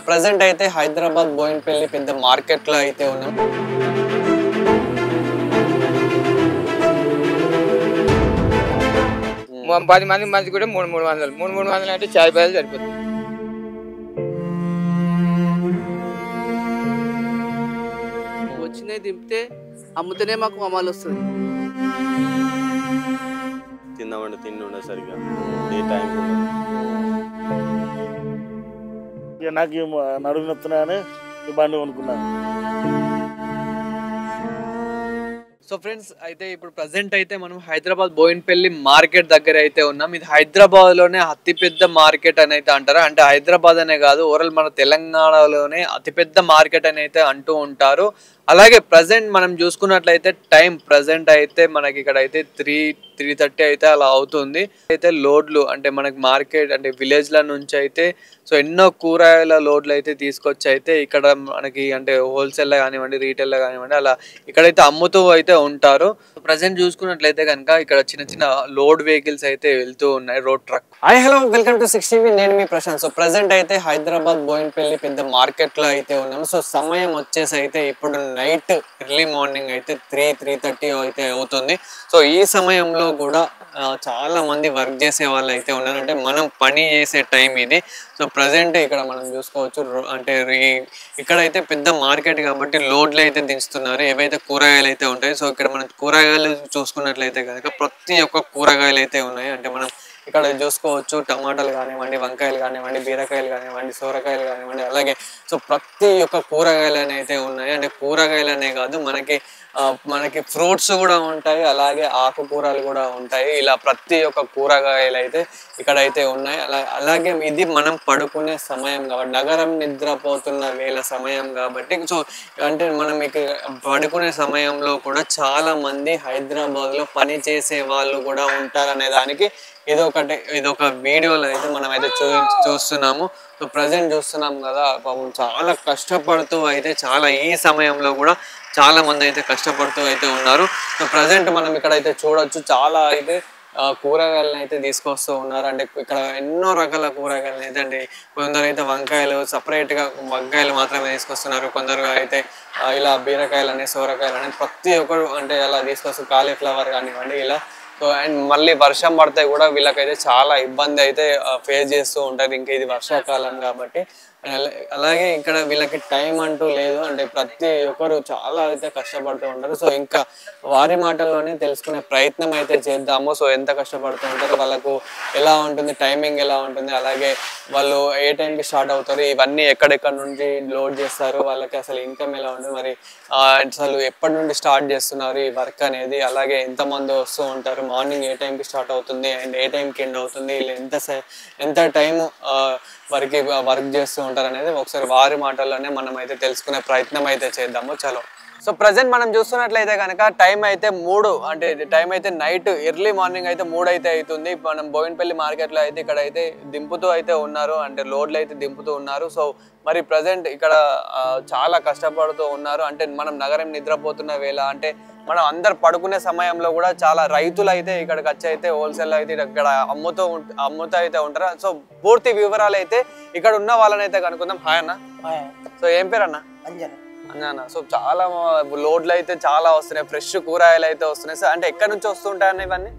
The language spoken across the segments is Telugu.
ప్రెజెంట్ అయితే హైదరాబాద్ బోయిన్పల్లి పెద్ద మార్కెట్ లో అయితే ఉన్నాం. పది మంది కూడా 300 అంటే చాయ్ బయలు సరిపోతుంది. వచ్చినాయి దింపితే అమ్ముతూనే మాకు అమ్మాలు వస్తుంది. తిందామంటే తిండి ఉండదు సరిగా, ఏ టైం ఇక నాకు నడుము నొత్తున్నాయని ఈ బండి కొనుక్కున్నాను. సో ఫ్రెండ్స్ అయితే ఇప్పుడు ప్రజెంట్ అయితే మనం హైదరాబాద్ బోయిన్పల్లి మార్కెట్ దగ్గర అయితే ఉన్నాం. ఇది హైదరాబాద్ లోనే అతిపెద్ద మార్కెట్ అని అయితే అంటారు. అంటే హైదరాబాద్ అనే కాదు, ఓవరాల్ మన తెలంగాణలోనే అతిపెద్ద మార్కెట్ అని అయితే అంటూ ఉంటారు. అలాగే ప్రజెంట్ మనం చూసుకున్నట్లయితే టైం ప్రజెంట్ అయితే మనకి ఇక్కడ అయితే 3:30 అయితే అలా అవుతుంది. అయితే లోడ్లు అంటే మనకి మార్కెట్ అంటే విలేజ్ల నుంచి అయితే సో ఎన్నో కూరగాయల లోడ్లు అయితే తీసుకొచ్చి అయితే ఇక్కడ మనకి అంటే హోల్సేల్లో కానివ్వండి, రీటైల్లో కానివ్వండి, అలా ఇక్కడైతే అమ్ముతూ అయితే ఉంటారు. ప్రజెంట్ చూసుకున్నట్లయితే కనుక ఇక్కడ చిన్న చిన్న లోడ్ వెహికల్స్ అయితే వెళ్తూ ఉన్నాయి, road truck. Hi hello, welcome to 6 TV. నేను మీ ప్రశాంత్. సో ప్రజెంట్ అయితే హైదరాబాద్ బోయిన్పల్లి పెద్ద మార్కెట్ లో అయితే ఉన్నాం. సో సమయం వచ్చేసి అయితే ఇప్పుడు నైట్ ఎర్లీ మార్నింగ్ అయితే 3:30 అయితే అవుతుంది. సో ఈ సమయంలో కూడా చాలా మంది వర్క్ చేసే వాళ్ళు అయితే ఉన్నారు. అంటే మనం పని చేసే టైం ఇది. సో ప్రజెంట్ ఇక్కడ మనం చూసుకోవచ్చు, అంటే ఇక్కడైతే పెద్ద మార్కెట్ కాబట్టి లోడ్లు అయితే దించుతున్నారు, ఏవైతే కూరగాయలు అయితే ఉంటాయి. సో ఇక్కడ మనం కూరగాయలు చూసుకున్నట్లయితే కనుక ప్రతి ఒక్క కూరగాయలు అయితే ఉన్నాయి. అంటే మనం ఇక్కడ చూసుకోవచ్చు, టమాటాలు కానివ్వండి, వంకాయలు కానివ్వండి, బీరకాయలు కానివ్వండి, సోరకాయలు కానివ్వండి, అలాగే సో ప్రతి ఒక్క కూరగాయలు అయితే ఉన్నాయి. అంటే కూరగాయలు అనే కాదు, మనకి ఫ్రూట్స్ కూడా ఉంటాయి, అలాగే ఆకుకూరలు కూడా ఉంటాయి. ఇలా ప్రతి ఒక్క కూరగాయలు అయితే ఇక్కడైతే ఉన్నాయి. అలాగే ఇది మనం పడుకునే సమయం కాబట్టి, నగరం నిద్రపోతున్న వేళ సమయం కాబట్టి, సో అంటే మనం ఇక పడుకునే సమయంలో కూడా చాలా మంది హైదరాబాద్లో పని చేసే వాళ్ళు కూడా ఉంటారనే దానికి ఇదొక వీడియోలో అయితే మనం అయితే చూస్తున్నాము. సో ప్రజెంట్ చూస్తున్నాం కదా, పాపం చాలా కష్టపడుతూ అయితే ఈ సమయంలో కూడా చాలా మంది అయితే కష్టపడుతూ అయితే ఉన్నారు. సో ప్రజెంట్ మనం ఇక్కడైతే చూడొచ్చు, చాలా అయితే కూరగాయలను అయితే తీసుకొస్తూ ఉన్నారు. అంటే ఇక్కడ ఎన్నో రకాల కూరగాయలు అయితే, అంటే కొందరు అయితే వంకాయలు సపరేట్గా వంకాయలు మాత్రమే తీసుకొస్తున్నారు, కొందరు అయితే ఇలా బీరకాయలు అని, సోరకాయలు అని ప్రతి ఒక్కరు అంటే అలా తీసుకొస్తారు, కాలీఫ్లవర్ కానివ్వండి ఇలా. సో అండ్ మళ్ళీ వర్షం పడితే కూడా వీళ్ళకైతే చాలా ఇబ్బంది అయితే ఫేస్ చేస్తూ ఉంటారు, ఇంకా ఇది వర్షాకాలం కాబట్టి. అలాగే ఇక్కడ వీళ్ళకి టైం అంటూ లేదు, అంటే ప్రతి ఒక్కరు చాలా అయితే కష్టపడుతూ ఉంటారు. సో ఇంకా వారి మాటల్లోనే తెలుసుకునే ప్రయత్నం అయితే చేద్దాము. సో ఎంత కష్టపడుతూ ఉంటారు, వాళ్ళకు ఎలా ఉంటుంది, టైమింగ్ ఎలా ఉంటుంది, అలాగే వాళ్ళు ఏ టైంకి స్టార్ట్ అవుతారు, ఇవన్నీ ఎక్కడెక్కడ నుంచి లోడ్ చేస్తారు, వాళ్ళకి అసలు ఇన్కమ్ ఎలా ఉంటుంది, మరి అసలు ఎప్పటి నుండి స్టార్ట్ చేస్తున్నారు ఈ వర్క్ అనేది, అలాగే ఎంతమంది వస్తూ ఉంటారు, మార్నింగ్ ఏ టైంకి స్టార్ట్ అవుతుంది అండ్ ఏ టైంకి ఎండ్ అవుతుంది, ఇలా ఎంత టైము వర్క్ చేస్తూ ఉంటారు అనేది ఒకసారి వారి మాటల్లోనే మనం అయితే తెలుసుకునే ప్రయత్నం అయితే చేద్దాము. చలో. సో ప్రజెంట్ మనం చూస్తున్నట్లయితే కనుక టైం అయితే 3, అంటే టైం అయితే నైట్ ఎర్లీ మార్నింగ్ అయితే 3 అయితే అవుతుంది. మనం బోయిన్పల్లి మార్కెట్లో అయితే ఇక్కడ అయితే దింపుతూ అయితే ఉన్నారు, అంటే లోడ్లు అయితే దింపుతూ ఉన్నారు. సో మరి ప్రజెంట్ ఇక్కడ చాలా కష్టపడుతూ ఉన్నారు. అంటే మనం నగరం నిద్రపోతున్న వేళ, అంటే మనం అందరు పడుకునే సమయంలో కూడా చాలా రైతులు అయితే ఇక్కడికి వచ్చి అయితే హోల్సేల్ అయితే ఇక్కడ అమ్ముతూ అయితే ఉంటారు. సో పూర్తి వివరాలు అయితే ఇక్కడ ఉన్న వాళ్ళని అయితే కనుక్కుందాం. హాయ్ అన్న. సో ఏం పేరు అన్న? అంజనా. సో చాలా లోడ్లు అయితే చాలా వస్తున్నాయి, ఫ్రెష్ కూరగాయలు అయితే వస్తున్నాయి. సో అంటే ఎక్కడి నుంచి వస్తుంటాయన్న ఇవన్నీ?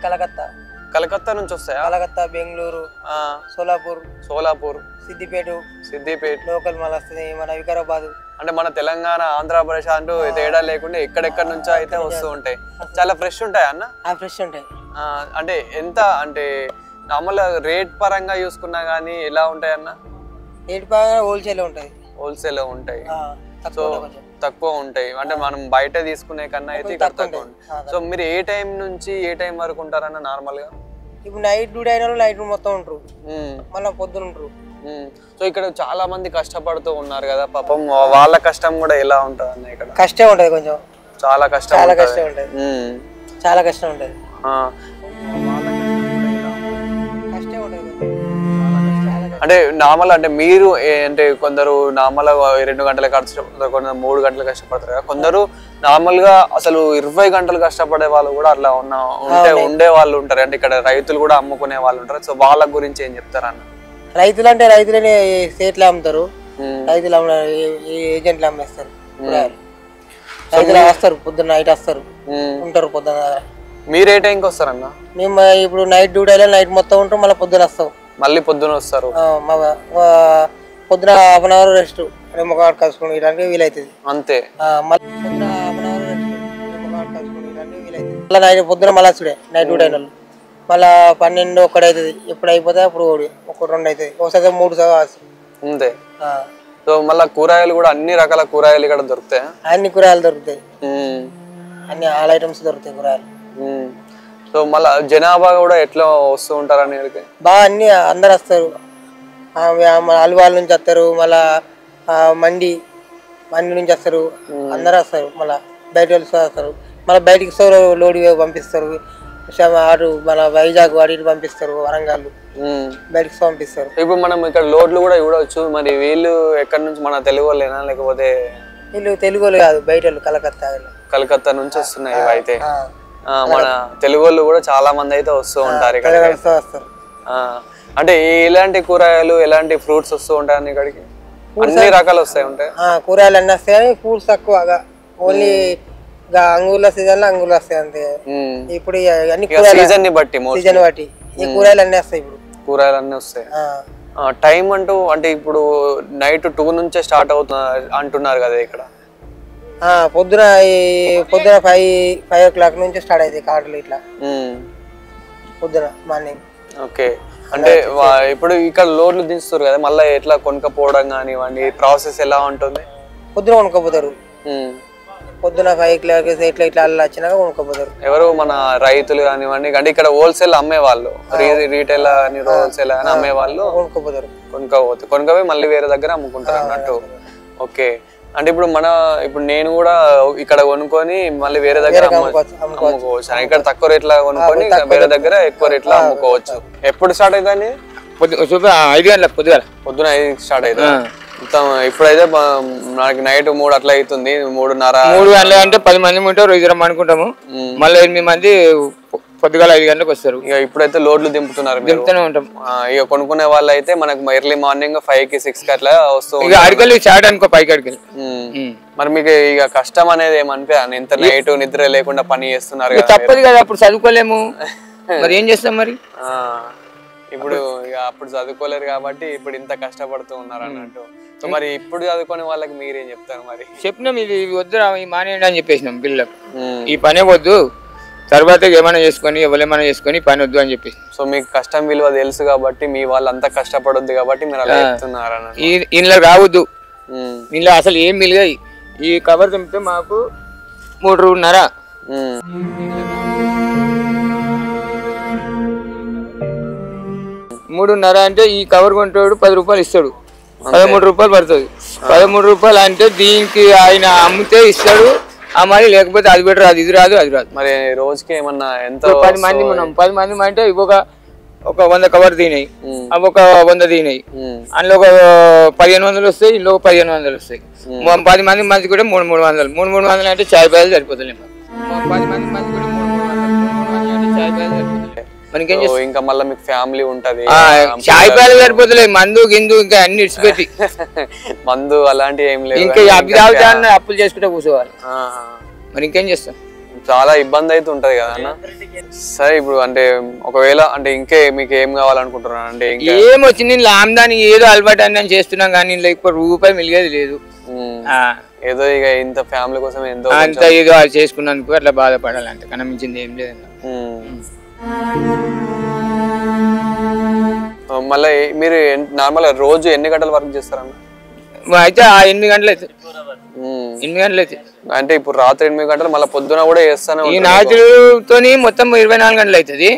కలకత్తా నుంచి వస్తాయా? కలకత్తా, బెంగళూరు, సోలాపూర్, సిద్దిపేట లోకల్ మళ్ళీ వస్తుంది, మన వికారాబాద్. అంటే మన తెలంగాణ, ఆంధ్రప్రదేశ్ అంటూ తేడా లేకుండా ఎక్కడెక్కడ నుంచో అయితే వస్తూ ఉంటాయి. చాలా ఫ్రెష్ ఉంటాయి అన్న? ఫ్రెష్ ఉంటాయి. అంటే ఎంత, అంటే మామూలుగా రేట్ పరంగా చూసుకున్నా గానీ ఎలా ఉంటాయి అన్న? రేట్ పరంగా హోల్సేల్ ఉంటాయి. సో తక్కువ ఉంటాయి, అంటే మనం బయట తీసుకునే కన్నా అయితే ఇక్కడ తక్కువ ఉంటాయి. సో మీరు ఏ టైం నుంచి ఏ టైం వరకు ఉంటారన్న నార్మల్ గా? ఇప్పుడు నైట్ డ్యూటీ అయిన నైట్ మొత్తం ఉంటారు, మళ్ళీ పొద్దున ఉంటారు. సో ఇక్కడ చాలా మంది కష్టపడుతూ ఉన్నారు కదా, పాపం వాళ్ళ కష్టం కూడా ఎలా ఉంటుంది అన్న? ఇక్కడ కష్టం ఉంటది, కొంచెం చాలా కష్టం ఉంటది. అంటే నార్మల్, అంటే మీరు అంటే కొందరు నార్మల్ 2 గంటలు కష్టపడతారు, కొందరు 3 గంటలు కష్టపడతారు కదా, కొందరు నార్మల్ గా అసలు 20 గంటలు కష్టపడే వాళ్ళు కూడా అట్లా ఉండే వాళ్ళు ఉంటారు. అంటే ఇక్కడ రైతులు కూడా అమ్ముకునే వాళ్ళు ఉంటారు. సో వాళ్ళ గురించి ఏం చెప్తారు అన్న? రైతులు అంటే రైతులనే సేట్లు అమ్ముతారు, రైతులు ఏజెంట్లు అమ్మేస్తారు. రైతులు వస్తారు పొద్దున్న నైట్ వస్తారు, ఉంటారు పొద్దున్న. మీరు ఏ టైంకి వస్తారన్న? మేము ఇప్పుడు నైట్ డ్యూటీలో నైట్ మొత్తం ఉంటాం, మళ్ళీ పొద్దున వస్తాం. మళ్ళీ పొద్దున వస్తారు? పొద్దున హాఫ్ అన్ అవర్ రెస్ట్, ముఖాడు కలుసుకుని ఇలాంటివి వీలవుతుంది అంతే. మళ్ళీ పొద్దున హాఫ్ అన్ అవర్ రెస్ట్, ముఖాడు కలుసుకుని ఇలాంటివి వీలవుతుంది. మళ్ళీ నైట్ పొద్దున మళ్ళీ చూడే నైట్ డ్యూటీ అయిన వాళ్ళు మళ్ళీ 12 1 అవుతుంది. ఎప్పుడు అయిపోతే అప్పుడు 1 2 అవుతుంది, ఒకసారి 3 అంతే. సో మళ్ళీ కూరగాయలు కూడా అన్ని రకాల కూరగాయలు ఇక్కడ దొరుకుతాయి? అన్ని కూరగాయలు దొరుకుతాయి, అన్ని ఆల్ ఐటమ్స్ దొరుకుతాయి కూరగాయలు. సో మళ్ళీ జనాభా కూడా ఎట్లా వస్తూ ఉంటారు అని బాగా అన్ని అందరు వస్తారు. అల్వాల నుంచి వస్తారు, మళ్ళా మండి నుంచి వస్తారు, అందరు వస్తారు. మళ్ళీ బయట వాళ్ళు వస్తారు, మళ్ళీ బయటికి లోడ్ పంపిస్తారు. అటు మన వైజాగ్ వాటి పంపిస్తారు, వరంగల్ బయటికి పంపిస్తారు. ఇప్పుడు మనం ఇక్కడ లోడ్లు కూడా చూడవచ్చు. మరి వీళ్ళు ఎక్కడి నుంచి, మన తెలుగు వాళ్ళేనా లేకపోతే? వీళ్ళు తెలుగు వాళ్ళు కాదు, బయట వాళ్ళు కలకత్తా నుంచి వస్తున్నాయి అయితే. మన తెలుగు వాళ్ళు కూడా చాలా మంది అయితే వస్తూ ఉంటారు ఇక్కడ. వస్తారు. అంటే ఎలాంటి కూరగాయలు ఎలాంటి ఫ్రూట్స్ వస్తూ ఉంటాయి ఇక్కడికి? అన్ని రకాలు వస్తాయి ఉంటాయి. కూరగాయలు అన్నీ వస్తాయి కానీ ఫ్రూట్స్ తక్కువగా, ఓన్లీ అంగూర్ల సీజన్ లో అంగూర్లు వస్తాయి అంతే. ఇప్పుడు అన్ని సీజన్ ని బట్టి ఈ కూరగాయలు అన్నీ వస్తాయి. ఇప్పుడు కూరగాయలు అన్నీ వస్తాయి. టైం అంటూ అంటే ఇప్పుడు నైట్ 2 నుంచే స్టార్ట్ అవుతుంది అంటున్నారు కదా ఇక్కడ? పొద్దున 5 o'clock నుంచి స్టార్ట్ అవుతాయి కార్డులు ఇట్లా పొద్దున మార్నింగ్. ఓకే. అంటే ఇప్పుడు ఇక్కడ లోడ్లు దించుతారు కదా, మళ్ళీ ఎట్లా కొనుక్కపోవడం కానివ్వండి, ప్రాసెస్ ఎలా ఉంటుంది? పొద్దున కొనుక్కపోతారు, పొద్దున 5 o'clock ఇట్లా అలా వచ్చినాక కొనుక్కపోతారు. ఎవరు? మన రైతులు కానివ్వండి, అంటే ఇక్కడ హోల్సేల్ అమ్మేవాళ్ళు, రీటైల్ అని హోల్సేల్ అని అమ్మేవాళ్ళు కొనుక్కపోయి మళ్ళీ వేరే దగ్గర అమ్ముకుంటారు అన్నట్టు. ఓకే. అంటే ఇప్పుడు నేను కూడా ఇక్కడ కొనుక్కొని మళ్ళీ వేరే దగ్గర అమ్ముకోవచ్చు. ఇక్కడ తక్కువ రేట్లా కొనుక్కొని వేరే దగ్గర ఎక్కువ రేట్లా అమ్ముకోవచ్చు. ఎప్పుడు స్టార్ట్ అవుతుంది? 5 గంటలకు పొద్దున 5 స్టార్ట్ అవుతుంది. ఇప్పుడైతే మనకి నైట్ 3 అట్లా అవుతుంది, 3:30 గంటలు అంటే 10 మంది ఉంటారు, 2 అనుకుంటాము. మళ్ళీ 8 మంది పొద్దుగాల 5 గంటలకు వస్తారు. ఇక ఇప్పుడైతే లోడ్లు దింపుతున్నారు, ఉంటాం. ఇక కొనుక్కునే వాళ్ళు అయితే మనకు ఎర్లీ మార్నింగ్ 5కి 6కి అట్లా వస్తూ అడిగలు స్టార్ట్ అనుకో 5 అడిగలు. మరి మీకు ఇక కష్టం అనేది ఏమనిపించదు? ఇంత నైట్ నిద్ర లేకుండా పని చేస్తున్నారు, తప్పదు కదా, అప్పుడు చదువుకోలేము, మరి ఏం చేస్తాం మరి. ఇప్పుడు ఇక అప్పుడు చదువుకోలేరు కాబట్టి ఇప్పుడు ఇంత కష్టపడుతూ ఉన్నారు అన్నట్టు. సో మరి ఇప్పుడు చదువుకునే వాళ్ళకి మీరేం చెప్తారు? మరి చెప్పినాం, ఇది వద్దు మానేయండి అని చెప్పేసినాం పిల్లలకు, ఈ పనే వద్దు, తర్వాత ఏమైనా చేసుకొని ఎవరేమైనా చేసుకొని పని వద్దు అని చెప్పేసి. సో మీకు కష్టం విలువ తెలుసు కాబట్టి, మీ వాళ్ళు అంతా కష్టపడొద్దు కాబట్టి మీరు అలా చెప్తున్నారు అన్నట్టు. ఇంట్లో రావద్దు, ఇంట్లో అసలు ఏం మిలిగాయి. ఈ కవర్ తింటే మాకు 3.5. 3.5 అంటే ఈ కవర్ కొంటాడు 10 రూపాయలు ఇస్తాడు, 13 రూపాయలు పడుతుంది. 13 రూపాయలు అంటే దీనికి ఆయన అమ్మితే ఇస్తాడు, అమ్మాలి, లేకపోతే అది బెటర్, అది ఇది రాదు, అది రాదు. మరి రోజుకి ఏమన్నా ఎంత? 10 మంది ఉన్నాం, 10 మంది అంటే ఒక 100 కవర్ తినాయి, అవి ఒక 100 తినాయి, అందులో ఒక 1500 వస్తాయి, ఇంట్లో 1500 వస్తాయి. 10 మంది మంది కూడా 300 అంటే చాయ్ పాయలు సరిపోతలేము. 10 మంది మంది కూడా 300 అంటే చాయ్ పాయలు సరిపోతలేదు. ఇంకా మళ్ళీ మీకు ఫ్యామిలీ ఉంటది, చాయ్ పాయలు సరిపోతలేదు, మందు గిందు ఇంకా అన్ని ఇడిచిపెట్టి మందు అలాంటివి ఏం లేదు, ఇంకా అవి తాగుతా అప్పులు చేసుకుంటే కూర్చోవాలి, మరి ఇంకేం చేస్తాం. చాలా ఇబ్బంది అయితే ఉంటది కదా అన్న. సరే, ఇప్పుడు అంటే ఒకవేళ అంటే ఇంకే మీకు ఏం కావాలనుకుంటున్నాను అంటే ఏం వచ్చింది, ఆమ్దాని ఏదో అలవాటు అని చేస్తున్నాం కానీ ఇప్పుడు రూపాయి మిలిగేది లేదు. ఏదో ఇక ఇంత ఫ్యామిలీ కోసం ఎంతో అంత ఏదో అది చేసుకున్నందుకు అట్లా బాధపడాలి, అంత కన్నా మించింది ఏం లేదు. మళ్ళీ మీరు నార్మల్ రోజు ఎన్ని గంటల వర్క్ చేస్తారన్న? అయితే 8 గంటలు అయితే 8 గంటలు అయితే అంటే ఇప్పుడు రాత్రి 8 గంటలు, మళ్ళీ పొద్దున కూడా చేస్తాను. ఈ రాత్రితో మొత్తం 24 గంటలు అవుతుంది,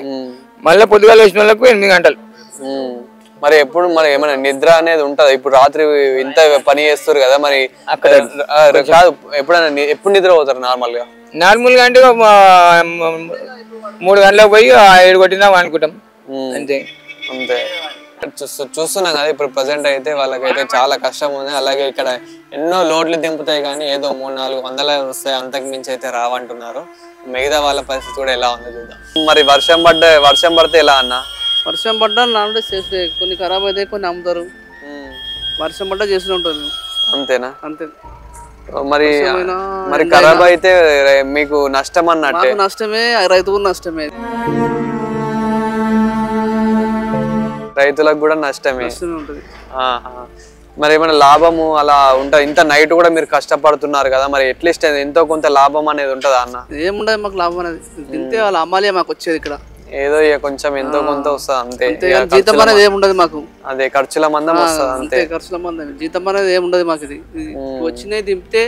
మళ్ళీ పొద్దుగాల వచ్చిన వాళ్ళకు 8 గంటలు. మరి ఎప్పుడు మరి ఏమైనా నిద్ర అనేది ఉంటది? ఇప్పుడు రాత్రి ఇంత పని చేస్తారు కదా, మరి ఎప్పుడైనా ఎప్పుడు నిద్ర పోతారు నార్మల్ గా? నార్మల్ గా అంటే 3 గంటలకు పోయి 7 కొట్టిందాం అనుకుంటాం, అంతే. చూస్తున్నాం కదా ఇప్పుడు ప్రజెంట్ అయితే వాళ్ళకైతే చాలా కష్టం ఉంది. అలాగే ఇక్కడ ఎన్నో లోడ్లు దింపుతాయి కానీ ఏదో 300-400 వస్తాయి, అంతకు మించి అయితే రావంటున్నారు. మిగతా వాళ్ళ పరిస్థితి కూడా ఎలా ఉందో చూద్దాం. మరి వర్షం పడితే ఎలా అన్న? వర్షం పడ్డా నాలుగు చేస్తే కొన్ని ఖరాబ్ అయితే కొన్ని అమ్ముతారు. వర్షం పడ్డా చేస్తూ ఉంటారు. అంతేనా? అంతే. మరి మరి ఖరాబ్ అయితే మీకు నష్టం అన్నట్టే. నష్టమే, రైతుకు నష్టమే, రైతులకు కూడా నష్టమే ఉంటుంది. మరి ఏమైనా లాభము అలా ఉంటుంది? ఇంత నైట్ కూడా మీరు కష్టపడుతున్నారు కదా, మరి అట్లీస్ట్ ఎంతో కొంత లాభం అనేది ఉంటుందా అన్న? ఏముండదు మాకు లాభం అనేది. తింటే వాళ్ళ అమ్మాలే మాకు వచ్చేది ఇక్కడ. ఏదో కొంచెం ఎంతో కొంత వస్తుంది అంతే. జీతం అనేది ఏముండదు మాకు. అదే ఖర్చుల మందం వస్తుంది అంతే. ఖర్చుల మందం, జీతం అనేది ఏముండదు మాకు. ఇది వచ్చినాయి దింపితే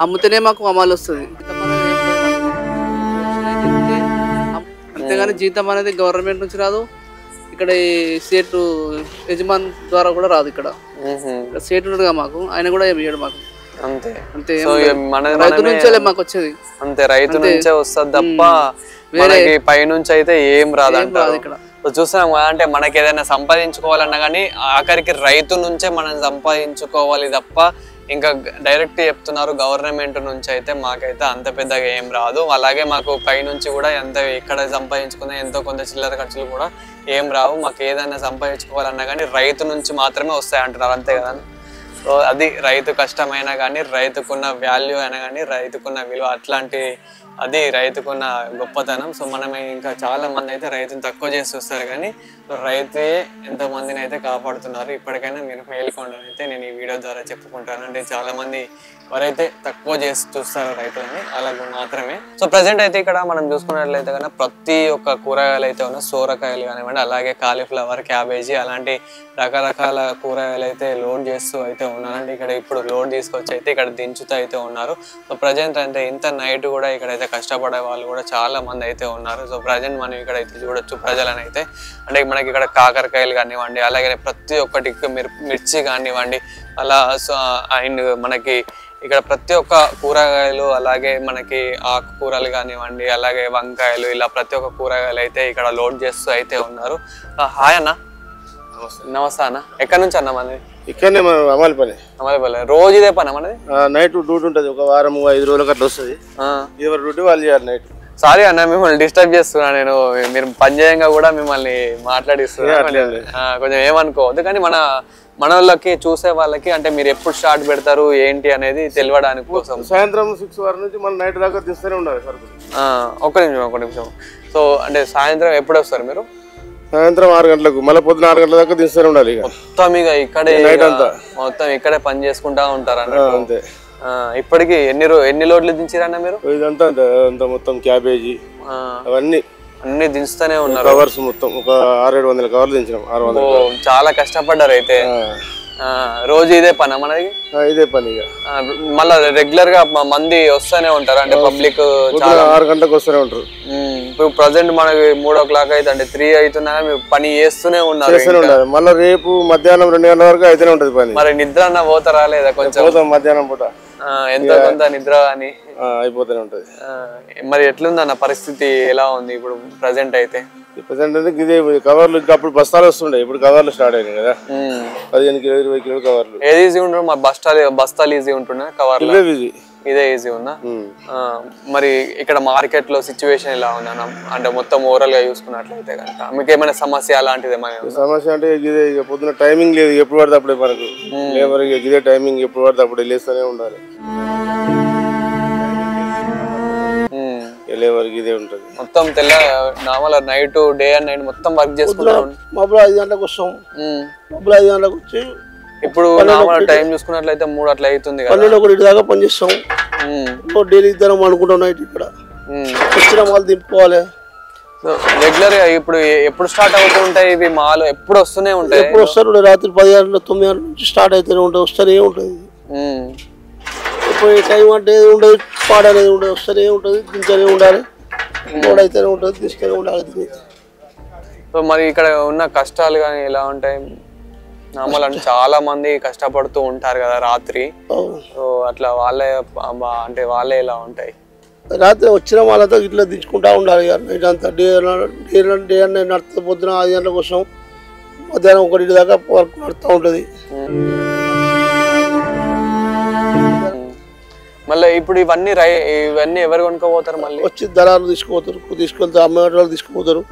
అమ్ముతేనే మాకు అమ్మాలి వస్తుంది. అంతేగాని జీతం అనేది గవర్నమెంట్ నుంచి రాదు. ఇక్కడ సేటు యజమాన్ ద్వారా కూడా రాదు. ఇక్కడ సేటు ఉన్నాడుగా మాకు, ఆయన కూడా ఏమి ఇయ్యడు మాకు. అంతే అంతే. రైతు నుంచే మాకు వచ్చేది. అంతే, రైతు నుంచే వస్తుంది తప్ప మనకి పైనుంచి అయితే ఏం రాదంటారు. ఇక్కడ చూస్తున్నాం కదా, అంటే మనకి ఏదైనా సంపాదించుకోవాలన్నా కానీ ఆఖరికి రైతు నుంచే మనం సంపాదించుకోవాలి తప్ప ఇంకా డైరెక్ట్ చెప్తున్నారు గవర్నమెంట్ నుంచి అయితే మాకైతే అంత పెద్దగా ఏం రాదు. అలాగే మాకు పైనుంచి కూడా ఎంత ఇక్కడ సంపాదించుకున్నా ఎంతో కొంత చిల్లర ఖర్చులు కూడా ఏం రావు. మాకు ఏదైనా సంపాదించుకోవాలన్నా కానీ రైతు నుంచి మాత్రమే వస్తాయి అంటున్నారు, అంతే కదా. సో అది రైతు కష్టమైనా కానీ, రైతుకున్న వాల్యూ అయినా కానీ, రైతుకున్న విలువ అట్లాంటి అది రైతుకున్న గొప్పతనం. సో మనమే ఇంకా చాలా మంది అయితే రైతుని తక్కువ చేసి చూస్తారు, కానీ రైతే ఎంతోమందిని అయితే కాపాడుతున్నారు. ఇప్పటికైనా మీరు మేల్కొండ అయితే నేను ఈ వీడియో ద్వారా చెప్పుకుంటాను. అంటే చాలా మంది ఎవరైతే తక్కువ చేసి చూస్తారో రైతులని అలాగే మాత్రమే. సో ప్రజెంట్ అయితే ఇక్కడ మనం చూసుకున్నట్లయితే కన్నా ప్రతి ఒక్క కూరగాయలు అయితే ఉన్నాయి. సోరకాయలు కానివ్వండి, అలాగే కాలీఫ్లవర్, క్యాబేజీ అలాంటి రకరకాల కూరగాయలు అయితే లోడ్ చేస్తూ అయితే ఉన్నారండి. ఇక్కడ ఇప్పుడు లోడ్ తీసుకొచ్చి అయితే ఇక్కడ దించుతూ అయితే ఉన్నారు. సో ప్రజెంట్ అంటే ఇంత నైట్ కూడా ఇక్కడైతే కష్టపడే వాళ్ళు కూడా చాలా మంది అయితే ఉన్నారు. సో ప్రజెంట్ మనం ఇక్కడైతే చూడొచ్చు ప్రజలను అయితే. అంటే మనకి ఇక్కడ కాకరకాయలు కానివ్వండి, అలాగే ప్రతి ఒక్కటి మిర్చి కానివ్వండి, అలా అండ్ మనకి ఇక్కడ ప్రతి ఒక్క కూరగాయలు, అలాగే మనకి ఆకుకూరలు కానివ్వండి, అలాగే వంకాయలు, ఇలా ప్రతి ఒక్క కూరగాయలు అయితే ఇక్కడ లోడ్ చేస్తూ అయితే ఉన్నారు. హాయ్ అన్న. నమస్తే అన్న. ఎక్కడి నుంచి అన్న మనది? ఇక్కడనే అమలుపల్లి. అమలుపల్లి. రోజు ఇదే పని మనది? నైట్ డ్యూటీ ఉంటుంది, ఒక వారం 5 రోజులకు అట్లా వస్తుంది. ఎవరి డ్యూటీ వాళ్ళు చేయాలి నైట్. సారీ అన్న, మిమ్మల్ని డిస్టర్బ్ చేస్తున్నా నేను. మీరు పని చేయంగా కూడా మిమ్మల్ని మాట్లాడిస్తున్నా, కొంచెం ఏమనుకోవద్దు. కానీ మన వాళ్ళకి చూసే వాళ్ళకి అంటే మీరు ఎప్పుడు స్టార్ట్ పెడతారు ఏంటి అనేది తెలియడానికి కోసం సాయంత్రం 6 వరకు నుంచి మన నైట్ దాకా తీస్తూనే ఉండాలి సరుకులు. ఒక్క నిమిషం. సో అంటే సాయంత్రం ఎప్పుడు వస్తారు మీరు? సాయంత్రం 6 గంటలకు, మళ్ళీ పొద్దున 6 గంటల దాకా తీస్తూనే ఉండాలి. మొత్తం ఇక ఇక్కడే నైట్ అంతా మొత్తం ఇక్కడే పని చేసుకుంటా ఉంటారు అంతే. ఇప్పటికి ఎన్ని లోడ్లు దించారన్న మీరు? ఇదంతా మొత్తం క్యాబేజీ అవన్నీ అన్ని దించుతూనే ఉన్నారు. కవర్స్ మొత్తం ఒక 600-700 కవర్లు దించినాం. 600. చాలా కష్టపడ్డారు అయితే. రోజు ఇదే పని మనకి? ఇదే పని. మళ్ళా రెగ్యులర్ గా మంది వస్తూనే ఉంటారు, అంటే పబ్లిక్ 6 గంటలకు వస్తూనే ఉంటారు. ఇప్పుడు ప్రజెంట్ మనకి 3 o'clock అయితే అంటే 3 అవుతున్నా పని చేస్తూనే ఉన్నారు. మళ్ళీ రేపు మధ్యాహ్నం 2 గంటల వరకు అయితేనే ఉంటది పని. మరి నిద్ర అన్న పోతారా లేదా? కొంచెం మధ్యాహ్నం పూట ఎంతో కొంత నిద్ర అని అయిపోతూనే ఉంటది. మరి ఎట్లుందన్న పరిస్థితి, ఎలా ఉంది ఇప్పుడు ప్రజెంట్ అయితే? ప్రజెంట్ అయితే ఇదే కవర్లు. ఇంకా అప్పుడు బస్తాలు వస్తుండే, ఇప్పుడు కవర్లు స్టార్ట్ అయినాయి కదా. 15 కిలో 20 కిలో కవర్లు. ఏది ఈజీ ఉంటుంది? మా బస్తాలు ఈజీ ఉంటున్నా, కవర్లు ఇదే ఈజీ ఉందా? మరి ఇక్కడ మార్కెట్ లో సిచ్యువేషన్ ఎలా ఉంది అన్న? అంటే మొత్తం ఓవరాల్ గా చూసుకున్నట్లయితే కనుక మీకు ఏమైనా సమస్య అలాంటిది ఏమైనా? సమస్య అంటే ఇదే పొద్దున టైమింగ్ లేదు, ఎప్పుడు పడితే అప్పుడే మనకు లేబర్ ఇదే టైమింగ్, ఎప్పుడు పడితే అప్పుడు వెళ్ళేస్తూనే ఉండాలి. లేబర్కి ఇదే ఉంటది. మొత్తం తెల్ల normal night day and night మొత్తం వర్క్ చేసుకుంటాం. మబ్బులు 5 గంటలకు వస్తాం. మబ్బులు 5 గంటలకు వచ్చి ఇప్పుడు నార్మల్ టైం చూసుకున్నట్లయితే 3 అట్లా అవుతుంది కదా. 12-1 దాకా పనిచేస్తాం. డైలీ ఇద్దరం అనుకుంటాం నైట్. ఇక్కడ వచ్చిన మాల్ దింపుకోవాలి రెగ్యులర్ గా. ఇప్పుడు ఎప్పుడు స్టార్ట్ అవుతూ ఉంటాయి ఇవి మాల్? ఎప్పుడు వస్తూనే ఉంటాయి? ఎప్పుడు వస్తారు? రాత్రి 10 గంటల 9 గంటల నుంచి స్టార్ట్ అవుతూనే ఉంటాయి, వస్తూనే ఉంటుంది. ఇప్పుడు టైం అంటే ఉండదు, పాడ అనేది ఉండదు, వస్తూనే ఉంటుంది, దించనే ఉండాలి, లోడ్ అయితేనే ఉంటుంది, తీసుకునే ఉండాలి. సో మరి ఇక్కడ ఉన్న కష్టాలు కానీ ఎలా ఉంటాయి? నార్మల్ అంటే చాలా మంది కష్టపడుతూ ఉంటారు కదా రాత్రి. సో అట్లా వాళ్ళే ఎలా ఉంటాయి? రాత్రి వచ్చిన వాళ్ళతో ఇట్లా దించుకుంటా ఉండాలి. నైట్ అంతా డే నడుతుంది. పొద్దున 5 గంటల కోసం మధ్యాహ్నం 1 దాకా వర్క్ నడుతూ ఉంటుంది. మళ్ళీ ఇప్పుడు ఇవన్నీ ఎవరు కొనుక్కోపోతారు? మళ్ళీ వచ్చి దళాలు తీసుకుపోతారు, తీసుకెళ్తే అమ్మే వాళ్ళు తీసుకుపోతారు.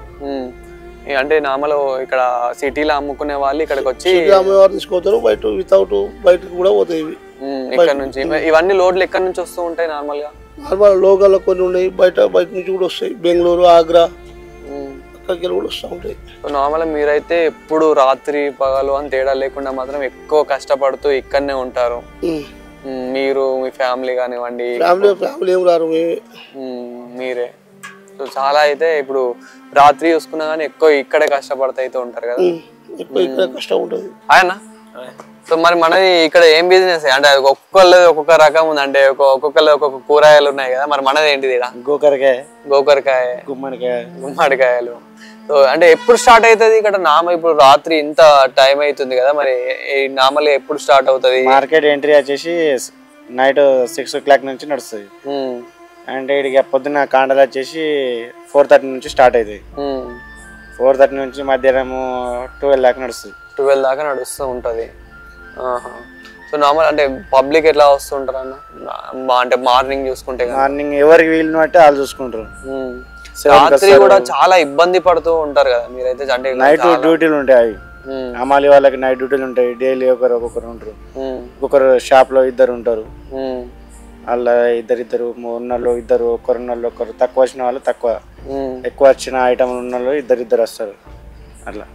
అంటే నార్మల్ ఇక్కడ సిటీలో అమ్ముకునే వాళ్ళు ఇక్కడికి వచ్చి అమ్మేవారు తీసుకుపోతారు, బయట వితౌట్ బయటకు కూడా పోతాయి ఇవి. ఇక్కడ నుంచి ఇవన్నీ లోడ్లు ఎక్కడి నుంచి వస్తూ ఉంటాయి నార్మల్ గా? నార్మల్ లోకల్లో కొన్ని ఉన్నాయి, బయట నుంచి కూడా వస్తాయి, బెంగళూరు, ఆగ్రా అక్కడికి కూడా వస్తూ ఉంటాయి. నార్మల్ మీరైతే ఎప్పుడు రాత్రి పగలు అని తేడా లేకుండా మాత్రం ఎక్కువ కష్టపడుతూ ఇక్కడనే ఉంటారు. మీరు మీ ఫ్యామిలీ కానివ్వండి, ఫ్యామిలీ ఏం రారు మీరే. సో చాలా అయితే ఇప్పుడు రాత్రి చూసుకున్నా కానీ ఎక్కువ ఇక్కడే కష్టపడుతూ అయితే ఉంటారు కదా, ఎక్కువ ఇక్కడ కష్టం ఉంటుంది. ఆయన సో మరి మనది ఇక్కడ ఏం బిజినెస్ అంటే ఒక్కొక్కళ్ళది ఒక్కొక్క రకం ఉంది, అంటే ఒక్కొక్కళ్ళు ఒక్కొక్క కూరగాయలు ఉన్నాయి కదా, మరి మనది ఏంటిది? గోకరకాయ, గుమ్మడికాయలు. సో అంటే ఎప్పుడు స్టార్ట్ అవుతుంది ఇక్కడ ఇప్పుడు రాత్రి ఇంత టైం అవుతుంది కదా, మరి నార్మల్ ఎప్పుడు స్టార్ట్ అవుతుంది? మార్కెట్ ఎంట్రీ వచ్చేసి నైట్ 6 o'clock నుంచి నడుస్తుంది. అంటే ఇక పొద్దున్న కాండలు వచ్చేసి 4:30 నుంచి స్టార్ట్ అవుతాయి. 4:30 నుంచి మధ్యాహ్నం 12 దాకా నడుస్తుంది. 12 దాకా నడుస్తూ ఉంటుంది. సో నార్మల్ అంటే పబ్లిక్ ఎట్లా వస్తుంటారు అన్న? అంటే మార్నింగ్ చూసుకుంటే మార్నింగ్ ఎవరికి వీలుని బట్టి వాళ్ళు చూసుకుంటారు. రాత్రి కూడా చాలా ఇబ్బంది పడుతూ ఉంటారు కదా మీరైతే, అంటే నైట్ డ్యూటీలు ఉంటాయి. అవి అమ్మాలి వాళ్ళకి నైట్ డ్యూటీలు ఉంటాయి. డైలీ ఒక్కొక్కరు ఉంటారు. ఒక్కొక్కరు షాప్ లో 2 ఉంటారు. అలా ఇద్దరు ఉన్నోళ్ళు 2, ఒకరున్నోళ్ళు ఒకరు, తక్కువ వచ్చిన వాళ్ళు తక్కువ, ఎక్కువ వచ్చిన ఐటమ్ ఉన్నోళ్ళు 2 వస్తారు అట్లా.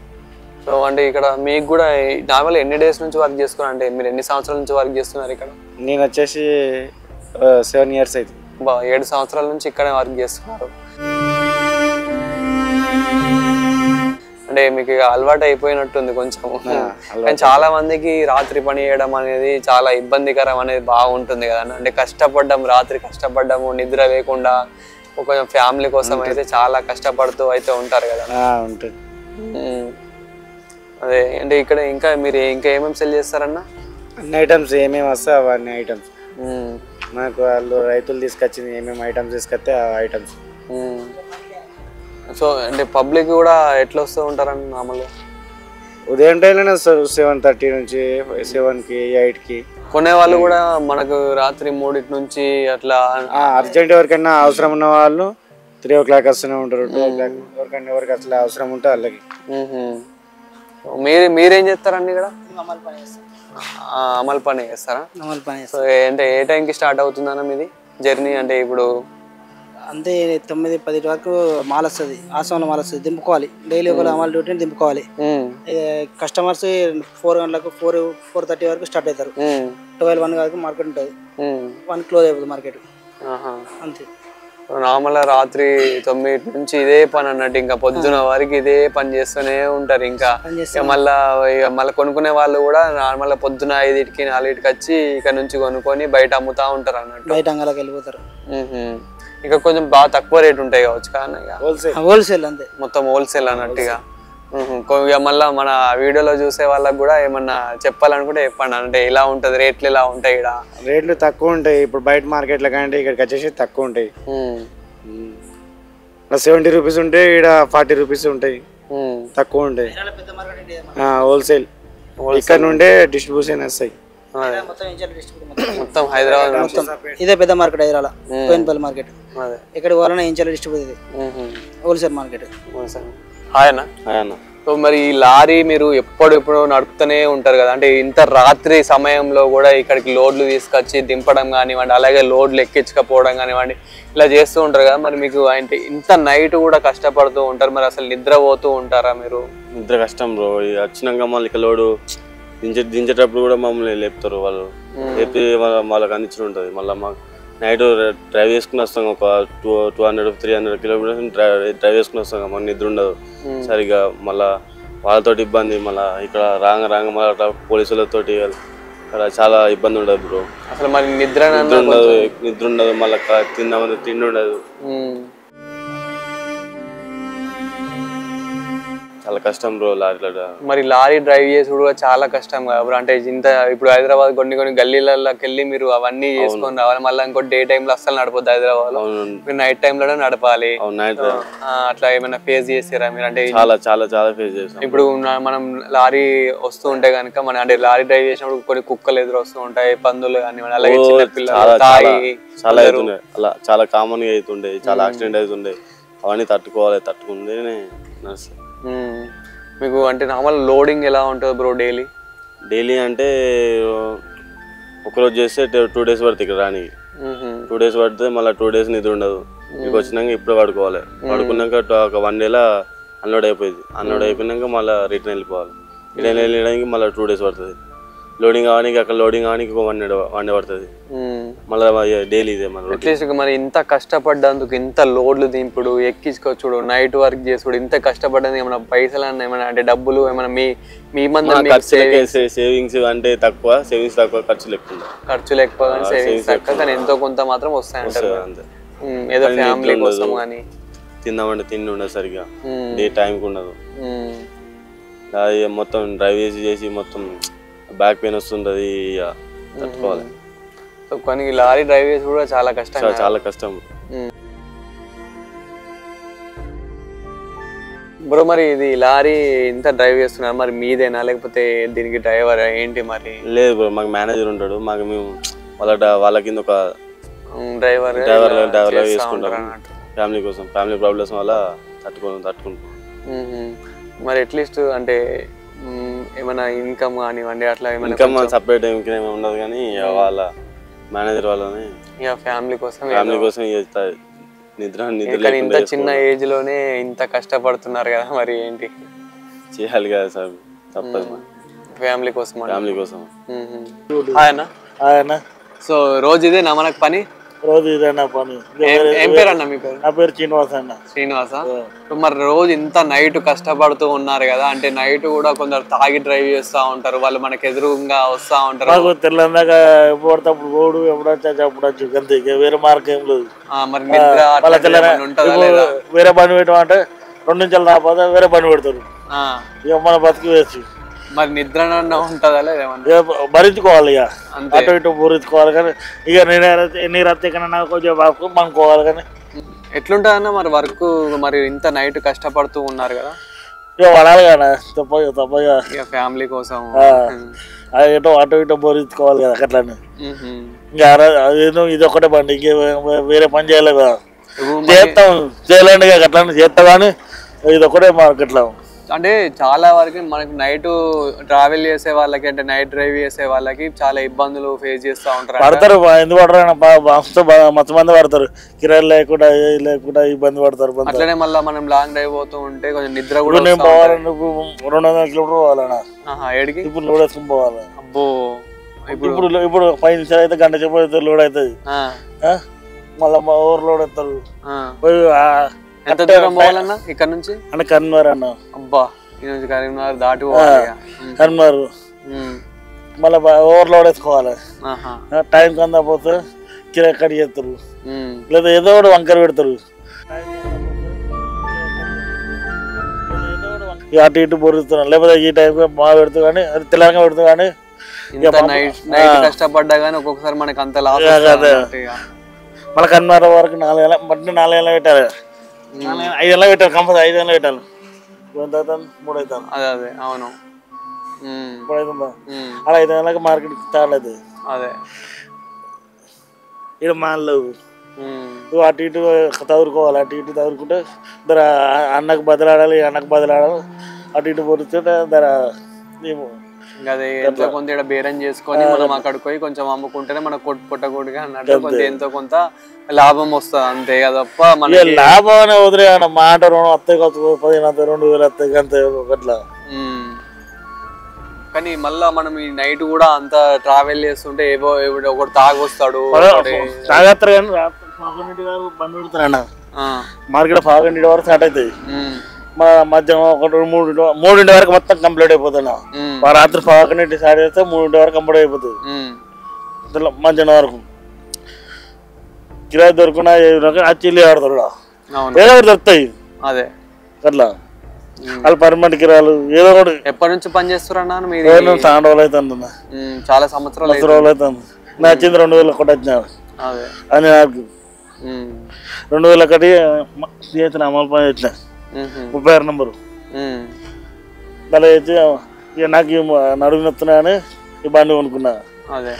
సో అంటే ఇక్కడ మీకు కూడా నార్మల్ ఎన్ని డేస్ నుంచి వర్క్ చేసుకున్నారు, అంటే మీరు ఎన్ని సంవత్సరాల నుంచి వర్క్ చేస్తున్నారు ఇక్కడ? నేను వచ్చేసి 7 years అయితే. 7 సంవత్సరాల నుంచి ఇక్కడే వర్క్ చేస్తున్నారు. అంటే మీకు అలవాటు అయిపోయినట్టుంది కొంచెం. కానీ చాలా మందికి రాత్రి పని చేయడం అనేది చాలా ఇబ్బందికరం అనేది బాగుంటుంది కదా, అంటే కష్టపడ్డం, రాత్రి కష్టపడ్డము, నిద్ర లేకుండా ఒక ఫ్యామిలీ కోసం అయితే చాలా కష్టపడుతూ అయితే ఉంటారు కదా. అదే అంటే ఇక్కడ ఇంకా మీరు ఇంకా ఏమేమి సెల్ చేస్తారన్న? అన్ని ఐటమ్స్ ఏమేమి వస్తాయి అవన్నీ ఐటమ్స్. మనకు వాళ్ళు రైతులు తీసుకొచ్చింది ఏమేమి ఐటమ్స్ తీసుకొస్తే ఆ ఐటమ్స్. సో అంటే పబ్లిక్ కూడా ఎట్లా వస్తూ ఉంటారని మామూలుగా? ఉదయం టైంలోనే వస్తారు, 7:30 నుంచి 7కి 8కి. కొనే వాళ్ళు కూడా మనకు రాత్రి 3 నుంచి అట్లా అర్జెంట్ ఎవరికైనా అవసరం ఉన్న వాళ్ళు 3 o'clock వస్తూనే ఉంటారు. 2 o'clock ఎవరికైనా ఎవరికి అసలు అవసరం ఉంటే వాళ్ళకి. మీరేం చేస్తారండి ఇక్కడ? అమలు పని చేస్తారా? సో అంటే ఏ టైంకి స్టార్ట్ అవుతుందన్న మీది జర్నీ? అంటే ఇప్పుడు అంతే 9-10 వరకు మాల్ వస్తుంది, ఆశ్రమంలో మాల్ వస్తుంది, దింపుకోవాలి. డైలీ ఒక అమలు డ్యూటీని దింపుకోవాలి. కస్టమర్స్ 4 గంటలకు 4:30 వరకు స్టార్ట్ అవుతారు. 12-1 వరకు మార్కెట్ ఉంటుంది. 1 క్లోజ్ అయిపోతుంది మార్కెట్ అంతే. నార్మల్ రాత్రి 9 నుంచి ఇదే పని అన్నట్టు, ఇంకా పొద్దున వరకు ఇదే పని చేస్తూనే ఉంటారు. ఇంకా మళ్ళీ కొనుక్కునే వాళ్ళు కూడా నార్మల్ పొద్దున 5కి 4కి వచ్చి ఇక్కడ నుంచి కొనుక్కొని బయట అమ్ముతా ఉంటారు అన్నట్టు. బయట అంగళకి వెళ్ళిపోతారు. ఇంకా కొంచెం బాగా తక్కువ రేట్ ఉంటాయి కావచ్చు కానీ హోల్సేల్ అంతే, మొత్తం హోల్సేల్ అన్నట్టుగా. మళ్ళీ మన వీడియోలో చూసే వాళ్ళకి కూడా ఏమన్నా చెప్పాలనుకుంటే చెప్పండి, అంటే ఇలా ఉంటది, రేట్లు ఇలా ఉంటాయి. ఇక్కడ రేట్లు తక్కువ ఉంటాయి. ఇప్పుడు బయట మార్కెట్లో కంటే ఇక్కడికి వచ్చేసి తక్కువ ఉంటాయి. 70 రూపీస్ ఉంటాయి, ఇక్కడ 40 రూపీస్ ఉంటాయి, తక్కువ ఉంటాయి. హోల్సేల్ ఇక్కడ నుండే డిస్ట్రిబ్యూషన్ వస్తాయి మొత్తం హైదరాబాద్. ఇదే పెద్ద మార్కెట్ హైదరాబాద్, కోయిన్పల్లి మార్కెట్. ఇక్కడ వాళ్ళ ఏంచాలి డిస్ట్రిబ్యూట్, ఇది హోల్సేల్ మార్కెట్. సో మరి ఈ లారీ మీరు ఎప్పుడు నడుపుతూనే ఉంటారు కదా, అంటే ఇంత రాత్రి సమయంలో కూడా ఇక్కడికి లోడ్లు తీసుకొచ్చి దింపడం కానివ్వండి, అలాగే లోడ్లు ఎక్కించకపోవడం కానివ్వండి, ఇలా చేస్తూ ఉంటారు కదా. మరి మీకు అంటే ఇంత నైట్ కూడా కష్టపడుతూ ఉంటారు, మరి అసలు నిద్రపోతూ ఉంటారా మీరు? నిద్ర కష్టం బ్రో. వచ్చినాక మళ్ళీ ఇక లోడు దించేటప్పుడు కూడా మమ్మల్ని లేపుతారు వాళ్ళు, లేపి వాళ్ళకి అందించి ఉంటుంది. మళ్ళీ మాకు నైట్ డ్రైవ్ చేసుకుని వస్తాం, ఒక 200-300 కిలోమీటర్స్ డ్రైవ్ చేసుకుని వస్తాం. మాకు నిద్ర ఉండదు సరిగా, మళ్ళీ వాళ్ళతో ఇబ్బంది. మళ్ళీ ఇక్కడ రాంగ మళ్ళీ అట్లా పోలీసులతో ఇక్కడ చాలా ఇబ్బంది ఉండదు బ్రో. అసలు మరి నిద్ర ఉండదు, మళ్ళీ తిండి ఉండదు, చాలా కష్టం బ్రో లారీలో. మరి లారీ డ్రైవ్ చేసి కూడా చాలా కష్టం కదా బ్రో, అంటే ఇంత ఇప్పుడు హైదరాబాద్ కొన్ని గల్లీలకి వెళ్ళి మీరు అవన్నీ చేసుకొని రావాలి, మళ్ళీ ఇంకోటి డే టైమ్ లో అస్సలు నడపొద్దు హైదరాబాద్ లో, మీరు నైట్ టైమ్ లోనే నడపాలి. అట్లా ఏమైనా ఫేస్ చేసారా మీరు? అంటే చాలా ఫేస్ చేసాం. ఇప్పుడు మనం లారీ వస్తూ ఉంటే కనుక మన అంటే లారీ డ్రైవ్ చేసినప్పుడు కొన్ని కుక్కలు ఎదురు వస్తూ ఉంటాయి, పందులు కానివ్వండి, అలాగే చిన్న పిల్లలు చాలా అవుతుండే, అలా చాలా కామన్ గా అవుతుండే, చాలా యాక్సిడెంట్ అవుతుండే. అవన్నీ తట్టుకోవాలి, తట్టుకుంటే మీకు అంటే నార్మల్ లోడింగ్ ఎలా ఉంటుంది బ్రో డైలీ? డైలీ అంటే ఒకరోజు చేస్తే 2 days పడుతుంది ఇక్కడ రానికి. 2 days పడితే మళ్ళీ 2 days నిద్ర ఉండదు. ఇక్కడికి వచ్చినాక ఇప్పుడే పడుకోవాలి. పడుకున్నాక ఒక 1 day అన్లోడ్ అయిపోయింది. అన్లోడ్ అయిపోయినాక మళ్ళీ రిటర్న్ వెళ్ళిపోవాలి. రిటర్న్ వెళ్ళడానికి మళ్ళీ 2 days పడుతుంది. లోడింగ్ అవడానికి అక్కడ లోడింగ్ అవడానికి 1 day పడుతుంది. మళ్ళీ డైలీ ఇదే మళ్ళీ. అట్లీస్ట్ మరి ఇంత కష్టపడ్డందుకు, ఇంత లోడ్లు దింపుడు, ఎక్కించుకోవచ్చుడు, నైట్ వర్క్ చేసుడు, ఇంత కష్టపడ్డానికి ఏమైనా పైసలు ఏమైనా అంటే డబ్బులు ఏమైనా మీ సేవింగ్స్ అంటే తక్కువ, సేవింగ్స్ తక్కువ, ఖర్చులు ఎక్కువ కానీ సేవింగ్స్ తక్కువ, కానీ ఎంతో కొంత మాత్రం వస్తాయంటారు అంతే. ఏదో ఫ్యామిలీ కోసం కానీ తిందామంటే తిండి ఉండదు సరిగా, డే టైంకి ఉండదు. మొత్తం డ్రైవ్ చేసి మొత్తం బ్యాక్ పెయిన్ వస్తుంటది, తట్టుకోవాలి. సో కొన్ని లారీ డ్రైవ్ చేసి కూడా చాలా కష్టం, చాలా కష్టం బ్రో. మరి ఇది లారీ ఇంత డ్రైవ్ చేస్తున్నారు, మరి మీదేనా లేకపోతే దీనికి డ్రైవర్ ఏంటి మరి? లేదు బ్రో, మాకు మేనేజర్ ఉంటాడు. మాకు మేము వాళ్ళ కింద ఒక డ్రైవర్ చేసుకుంటాం. ఫ్యామిలీ కోసం, ఫ్యామిలీ ప్రాబ్లమ్స్ వల్ల తట్టుకుంటాం. మరి అట్లీస్ట్ అంటే ఏమైనా ఇన్కమ్ కానివ్వండి అట్లా ఏమైనా? ఇన్కమ్ సపరేట్ ఏమి ఉండదు, కానీ వాళ్ళ మేనేజర్ వాళ్ళని ఫ్యామిలీ కోసం నిద్ర ఇంత చిన్న ఏజ్ లోనే ఇంత కష్టపడుతున్నారు కదా, మరి ఏంటి చేయాలి కదా సార్, తప్పదు. ఫ్యామిలీ కోసం. సో రోజు ఇదేనా మనకు పని? రోజు ఇదేనా పని. ఏం పేరు అన్న మీ పేరు? నా పేరు శ్రీనివాస అన్న. శ్రీనివాస. మరి రోజు ఇంత నైట్ కష్టపడుతూ ఉన్నారు కదా, అంటే నైట్ కూడా కొందరు తాగి డ్రైవ్ చేస్తూ ఉంటారు, వాళ్ళు మనకు ఎదురుగా వస్తూ ఉంటారు. తెల్లందాక ఎప్పుడు పడితే అప్పుడు పోడు, ఎప్పుడు వచ్చా అప్పుడు వచ్చు, అంతే, వేరే మార్గం ఏం లేదు. మరి నిద్ర వేరే బండి పెట్టమంటే 2 నుంచి రాకపోతే వేరే బండి పెడతారు, ఇక మన బతికి వేసి. మరి నిద్ర ఉంటుందా లేదా? భరించుకోవాలి, ఇక అటు ఇటు భరించుకోవాలి. కానీ ఇక ఎన్ని రత్తే కన్నా కొంచెం మనకోవాలి. కానీ ఎట్లుంటుందన్న మరి వర్క్? మరి ఇంత నైట్ కష్టపడుతూ ఉన్నారు కదా, ఇక పడాలి కదా, తప్పగా ఫ్యామిలీ కోసం ఎటో అటు ఇటు భరించుకోవాలి కదా. అట్లనే ఇంకా అదేదో ఇది ఒకటే బండి, ఇంకే వేరే పని చేయాలి కదా. చేస్తాం, చేయలేండి అట్లా చేస్తా, కానీ ఇది ఒకటే మాకు అట్లా. అంటే చాలా వరకు మనకి నైట్ ట్రావెల్ చేసే వాళ్ళకి, అంటే నైట్ డ్రైవ్ చేసే వాళ్ళకి చాలా ఇబ్బందులు ఫేస్ చేస్తూ ఉంటారు. పడతారు, ఎందుకు పడరు? మొత్తం మంది పడతారు, కిరాయిలు లేకుండా ఇబ్బంది పడతారు. అట్లనే మళ్ళీ మనం లాంగ్ డ్రైవ్ పోతూ ఉంటే కొంచెం నిద్ర కూడా. నేను పోవాలండి, 200 kilometers పోవాలన్నా. ఏడికి? ఇప్పుడు లోడ్ వేసుకుని పోవాలి. అబ్బో, ఇప్పుడు 5 నిమిషాలు అయితే, గంట చెప్పు అయితే లోడ్ అవుతుంది. మళ్ళీ ఓవర్ లోడ్ అవుతారు. ఎంత దూరం పోవాలన్నా ఇక్కడ నుంచి? అంటే కరీంనగర్ అన్న. అబ్బా, ఈ నుంచి కరీంనగర్ దాటి పోవాలి. కరీంనగర్ మళ్ళీ ఓవర్ లోడ్ వేసుకోవాలి. టైం కందా పోతే కిరా కట్ చేస్తారు, లేదా ఏదో ఒకటి వంకర పెడతారు. అటు ఇటు పొరుస్తున్నాం, లేకపోతే ఈ టైంకి బాగా పెడుతూ కానీ తెలంగాణ పెడుతూ కానీ నైట్ కష్టపడ్డా కానీ ఒక్కొక్కసారి మనకి అంత లాస్. మళ్ళీ కరీంనగర్ వరకు 4 ఏళ్ళ బట్టి 4 ఏళ్ళ పెట్టాలి, 5 ఏళ్ళ పెట్టాలి, కంపల్సరీ 5 ఏళ్ళ పెట్టాలి. 3 అవుతాను. అదే అవును, 3 అవుతుందా? అలా 5 ఏళ్ళకి మార్కెట్ తాగలేదు. అదే ఇక్కడ మాల్లో అటు ఇటు తగురుకోవాలి, అటు ఇటు తగురుకుంటే ధర అన్నకు బదిలాడాలి, అన్నకు బదిలాడాలి, అటు ఇటు పొరుస్తుంటే ధర అదే ఎంతో కొంత ఇక్కడ బేరం చేసుకొని మనం అక్కడికి పోయి కొంచెం అమ్ముకుంటేనే మనకు పొట్టగొడుగా అన్నట్టు కొంచెం ఎంతో కొంత లాభం వస్తుంది, అంతే కదప్ప. మన లాభం అనే వదిలే మాట 2 వస్తాయి, 15,000 2,000 వస్తాయి అంతే అట్లా. కానీ మళ్ళా మనం ఈ నైట్ కూడా అంత ట్రావెల్ చేస్తుంటే ఏవో ఒకటి తాగొస్తాడు, తాగేస్తారు. కానీ బండి పెడుతున్నా మార్కెట్ 5 వరకు స్టార్ట్ అవుతుంది. మధ్యాహ్నం 3 వరకు మొత్తం కంప్లీట్ అయిపోతున్నా. రాత్రి 11 స్టార్ట్ చేస్తే 3 వరకు కంప్లీట్ అయిపోతుంది. మధ్యాహ్నం వరకు కిరాయి దొరుకున్నా చిల్లి ఆడతారు, ఏదో ఒకటి దొరుకుతాయి. అదే అట్లా వాళ్ళు పర్మనెంట్ కిరాలు ఏదో ఒకటి. ఎప్పటి నుంచి పని చేస్తున్నా? చాలా రోజులు అవుతుంది, చాలా సంవత్సరాలు అవుతుంది. నా వచ్చింది 2000 ఒకటి వచ్చిన అని నాకు 2000 ఒకటి చేసిన అమలు పని వచ్చిన 36 నంబరు దాని అయితే ఇక నాకు నడుము నొత్తున్నా అని ఈ బండి కొనుక్కున్నా. అదే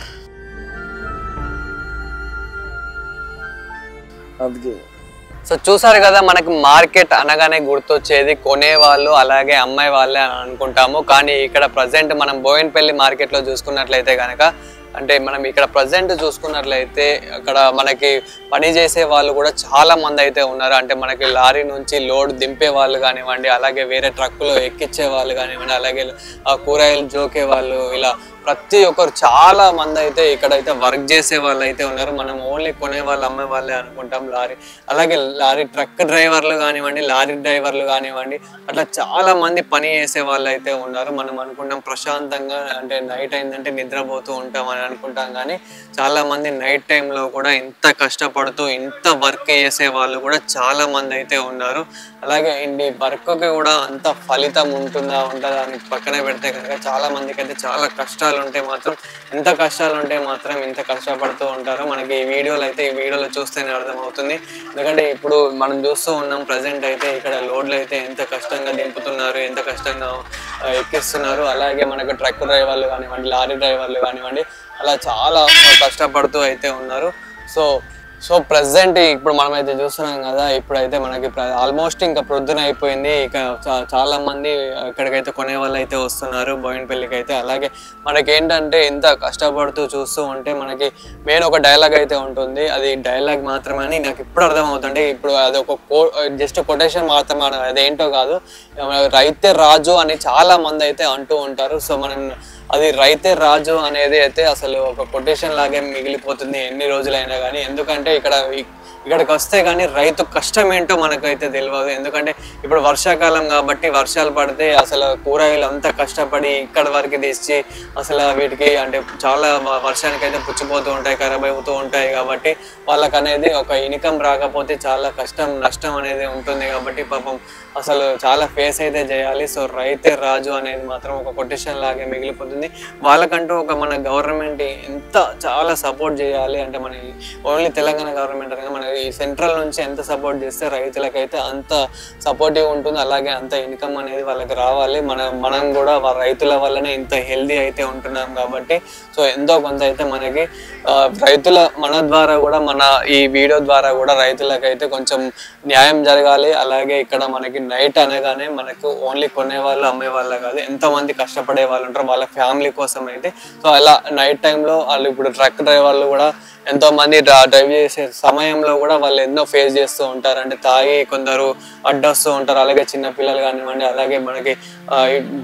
అందుకే సో చూసారు కదా, మనకి మార్కెట్ అనగానే గుర్తొచ్చేది కొనేవాళ్ళు అలాగే అమ్మాయి వాళ్ళే అని అనుకుంటాము. కానీ ఇక్కడ ప్రజెంట్ మనం బోయిన్పల్లి మార్కెట్లో చూసుకున్నట్లయితే కనుక, అంటే మనం ఇక్కడ ప్రజెంట్ చూసుకున్నట్లయితే అక్కడ మనకి పని చేసే వాళ్ళు కూడా చాలా మంది అయితే ఉన్నారు. అంటే మనకి లారీ నుంచి లోడ్ దింపే వాళ్ళు కానివ్వండి, అలాగే వేరే ట్రక్కులో ఎక్కించే వాళ్ళు కానివ్వండి, అలాగే కూరగాయలు జోకే వాళ్ళు, ఇలా ప్రతి ఒక్కరు చాలా మంది అయితే ఇక్కడైతే వర్క్ చేసే వాళ్ళు అయితే ఉన్నారు. మనం ఓన్లీ కొనే వాళ్ళు అమ్మే వాళ్ళే అనుకుంటాం లారీ, అలాగే లారీ ట్రక్ డ్రైవర్లు కానివ్వండి, లారీ డ్రైవర్లు కానివ్వండి, అట్లా చాలా మంది పని చేసే వాళ్ళు అయితే ఉన్నారు. మనం అనుకుంటాం ప్రశాంతంగా, అంటే నైట్ అయిందంటే నిద్రపోతూ ఉంటాం అని అనుకుంటాం, కానీ చాలా మంది నైట్ టైంలో కూడా ఇంత కష్టపడుతూ ఇంత వర్క్ చేసే వాళ్ళు కూడా చాలా మంది అయితే ఉన్నారు. అలాగే ఈ వర్క్కి కూడా అంత ఫలితం ఉంటుందా అని పక్కన పెడితే కనుక చాలా మందికి అయితే చాలా కష్టాలు ఉంటే మాత్రం, ఎంత కష్టాలు ఉంటే మాత్రం ఇంత కష్టపడుతూ ఉంటారు. మనకి ఈ వీడియోలో చూస్తేనే అర్థమవుతుంది. ఎందుకంటే ఇప్పుడు మనం చూస్తూ ఉన్నాం ప్రజెంట్ అయితే ఇక్కడ లోడ్లు అయితే ఎంత కష్టంగా దింపుతున్నారు, ఎంత కష్టంగా ఎక్కిస్తున్నారు. అలాగే మనకు ట్రక్ డ్రైవర్లు కానివ్వండి, లారీ డ్రైవర్లు కానివ్వండి, అలా చాలా కష్టపడుతూ అయితే ఉన్నారు. సో ప్రజెంట్ ఇప్పుడు మనమైతే చూస్తున్నాం కదా, ఇప్పుడైతే మనకి ఆల్మోస్ట్ ఇంకా ప్రొద్దున అయిపోయింది. ఇక చాలా మంది ఇక్కడికైతే కొనే వాళ్ళు అయితే వస్తున్నారు బోయిన్పల్లికి అయితే. అలాగే మనకి ఏంటంటే ఇంత కష్టపడుతూ చూస్తూ ఉంటే మనకి మెయిన్ ఒక డైలాగ్ అయితే ఉంటుంది. అది డైలాగ్ మాత్రమే అని నాకు ఇప్పుడు అర్థమవుతుంది. ఇప్పుడు అది ఒక జస్ట్ కొటేషన్ మాత్రమే, అదేంటో కాదు. రైతే రాజు అని చాలా మంది అయితే అంటూ ఉంటారు. సో మనం అది రైతే రాజు అనేది అయితే అసలు ఒక కొటేషన్ లాగే మిగిలిపోతుంది ఎన్ని రోజులైనా కానీ. ఎందుకంటే ఇక్కడికి వస్తే కానీ రైతు కష్టం ఏంటో మనకైతే తెలియదు. ఎందుకంటే ఇప్పుడు వర్షాకాలం కాబట్టి వర్షాలు పడితే అసలు కూరగాయలు అంతా కష్టపడి ఇక్కడ వరకు తెచ్చి అసలు వీటికి అంటే చాలా వర్షానికైతే పుచ్చిపోతూ ఉంటాయి, ఖరాబ్ అవుతూ ఉంటాయి. కాబట్టి వాళ్ళకి అనేది ఒక ఇన్కమ్ రాకపోతే చాలా నష్టం అనేది ఉంటుంది. కాబట్టి పాపం అసలు చాలా ఫేస్ అయితే చేయాలి. సో రైతే రాజు అనేది మాత్రం ఒక కొటేషన్ లాగే మిగిలిపోతుంది. వాళ్ళకంటూ ఒక మన గవర్నమెంట్ చాలా సపోర్ట్ చేయాలి. అంటే మన ఓన్లీ తెలంగాణ గవర్నమెంట్ అనగా మన ఈ సెంట్రల్ నుంచి ఎంత సపోర్ట్ చేస్తే రైతులకైతే అంత సపోర్టివ్ ఉంటుంది. అలాగే అంత ఇన్కమ్ అనేది వాళ్ళకి రావాలి. మనం కూడా రైతుల వల్లనే ఇంత హెల్దీ అయితే ఉంటున్నాం కాబట్టి సో ఎంతో కొంత అయితే మనకి మన ద్వారా కూడా, మన ఈ వీడియో ద్వారా కూడా రైతులకైతే కొంచెం న్యాయం జరగాలి. అలాగే ఇక్కడ మనకి నైట్ అనగానే మనకు ఓన్లీ కొనేవాళ్ళు అమ్మే వాళ్ళు కాదు, ఎంతోమంది కష్టపడే వాళ్ళు ఉంటారు వాళ్ళ ఫ్యామిలీ కోసం అయితే. సో అలా నైట్ టైంలో వాళ్ళు ఇప్పుడు ట్రక్ డ్రైవర్లు కూడా ఎంతో మంది డ్రైవ్ చేసే సమయంలో కూడా వాళ్ళు ఎన్నో ఫేస్ చేస్తూ ఉంటారు. అంటే తాగి కొందరు అడ్డొస్తూ ఉంటారు, అలాగే చిన్న పిల్లలు కానివ్వండి, అలాగే మనకి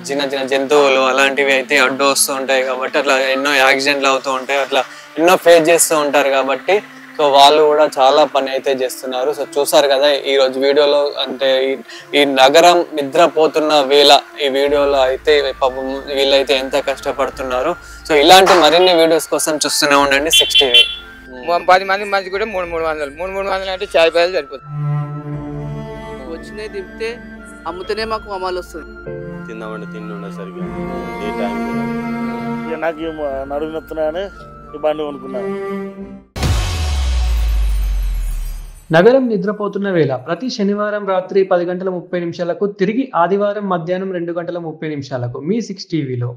చిన్న జంతువులు అలాంటివి అయితే అడ్డు వస్తూ ఉంటాయి. కాబట్టి అట్లా ఎన్నో యాక్సిడెంట్లు అవుతూ ఉంటాయి, అట్లా ఎన్నో ఫేస్ చేస్తూ ఉంటారు. కాబట్టి సో వాళ్ళు కూడా చాలా పని అయితే చేస్తున్నారు. సో చూసారు కదా ఈరోజు వీడియోలో, అంటే ఈ నగరం నిద్రపోతున్న వేళ ఈ వీడియోలో అయితే పాపం వీళ్ళైతే ఎంత కష్టపడుతున్నారు. సో ఇలాంటి మరిన్ని వీడియోస్ కోసం చూస్తూనే ఉండండి 6 TV. 10 మంది మంచి కూడా 300 అంటే చాయ్ పైసలు సరిపోతుంది. వచ్చినాయి దింపితే అమ్ముతేనే మాకు అమ్మాలు వస్తుంది. తిందామంటే తిండి ఉండదు సరిగ్గా ఏ టైం. ఇక నాకు నడుము నొప్పుతున్నాయని ఈ బండి కొనుక్కున్నాను. నగరం నిద్రపోతున్న వేళ ప్రతి శనివారం రాత్రి 10 గంటల 30 నిమిషాలకు, తిరిగి ఆదివారం మధ్యాహ్నం 2 గంటల 30 నిమిషాలకు మీ 6 TVలో.